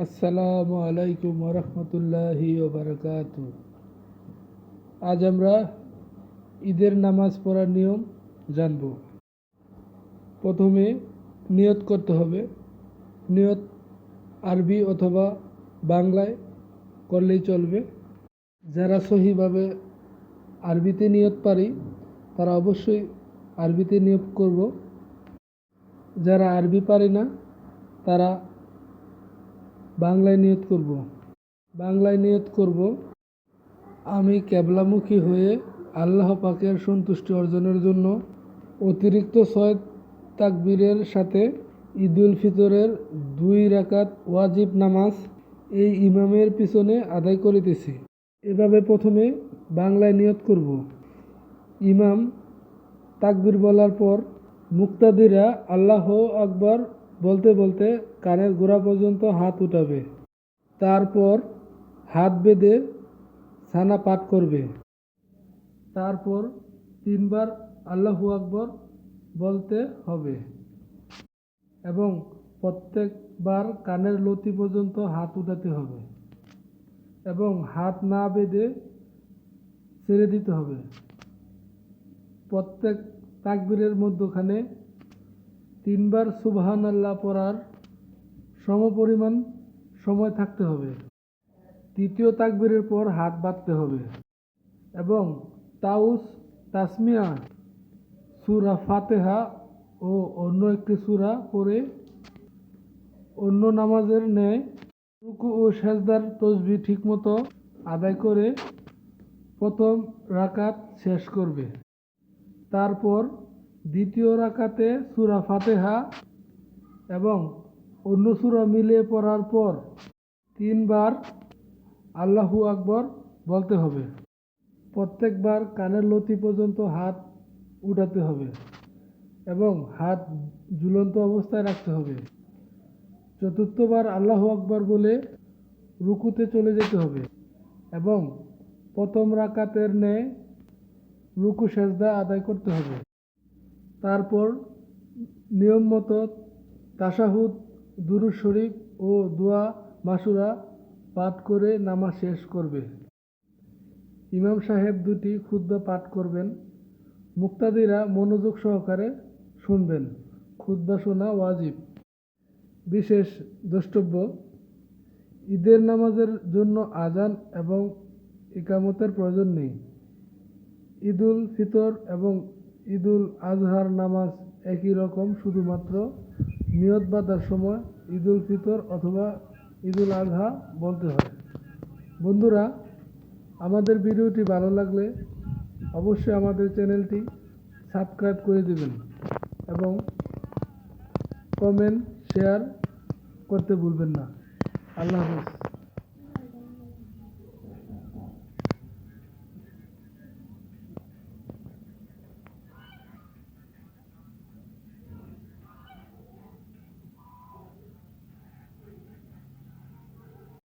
আসসালামু আলাইকুম ওরহমতুল্লাহি ওবারাকাতু। আজ আমরা ঈদের নামাজ পড়ার নিয়ম জানব। প্রথমে নিয়ত করতে হবে। নিয়ত আরবি অথবা বাংলায় করলেই চলবে। যারা সহিভাবে আরবিতে নিয়ত পারি তারা অবশ্যই আরবিতে নিয়ত করব। যারা আরবি পারি না তারা বাংলায় নিয়ত করব। বাংলায় নিয়ত করব, আমি কেবলামুখী হয়ে আল্লাহ পাকের সন্তুষ্টি অর্জনের জন্য অতিরিক্ত 6 তাকবীরের সাথে ঈদুল ফিতরের 2 রাকাত ওয়াজিব নামাজ এই ইমামের পিছনে আদায় করিতেছি। এভাবে প্রথমে বাংলায় নিয়ত করব। ইমাম তাকবীর বলার পর মুক্তাদিরা আল্লাহ আকবার বলতে বলতে কানের গোড়া পর্যন্ত হাত উঠাবে। তারপর হাত বেঁধে সানা পাঠ করবে। তারপর 3 বার আল্লাহু আকবর বলতে হবে এবং প্রত্যেকবার কানের লতি পর্যন্ত হাত উঠাতে হবে এবং হাত না বেঁধে ছেড়ে দিতে হবে। প্রত্যেক তাকবীরের মধ্যখানে 3 বার সুবহানাল্লাহ পড়ার সমপরিমাণ সময় থাকতে হবে। তৃতীয় তাকবীরের পর হাত বাঁধতে হবে এবং তাউস, তাসমিয়া, সূরা ফাতিহা ও অন্য একটি সূরা পড়ে অন্য নামাজের ন্যায় রুকু ও সেজদার তাসবিহ ঠিকমতো আদায় করে প্রথম রাকাত শেষ করবে। তারপর দ্বিতীয় রাকাতে সূরা ফাতিহা এবং অন্য সূরা মিলিয়ে পড়ার পর 3 বার আল্লাহু আকবর বলতে হবে। প্রত্যেকবার কানের লতি পর্যন্ত হাত উঠাতে হবে এবং হাত ঝুলন্ত অবস্থায় রাখতে হবে। চতুর্থবার আল্লাহু আকবর বলে রুকুতে চলে যেতে হবে এবং প্রথম রাকাতের ন্যায় রুকু সেজদা আদায় করতে হবে। তারপর নিয়ম মতো তাশাহুদ, দুরূদ শরীফ ও দোয়া মাসুরা পাঠ করে নামাজ শেষ করবে। ইমাম সাহেব 2টি খুতবা পাঠ করবেন। মুক্তাদিরা মনোযোগ সহকারে শুনবেন। খুতবা শোনা ওয়াজিব। বিশেষ দ্রষ্টব্য, ঈদের নামাজের জন্য আজান এবং ইকামতের প্রয়োজন নেই। ঈদুল ফিতর এবং ঈদুল আজহার নামাজ একই রকম, শুধুমাত্র নিয়ত বাঁধার সময় ঈদুল ফিতর অথবা ঈদুল আজহা বলতে হয়। বন্ধুরা, আমাদের ভিডিওটি ভালো লাগলে অবশ্যই আমাদের চ্যানেলটি সাবস্ক্রাইব করে দেবেন এবং কমেন্ট শেয়ার করতে ভুলবেন না। আল্লাহ হাফেজ।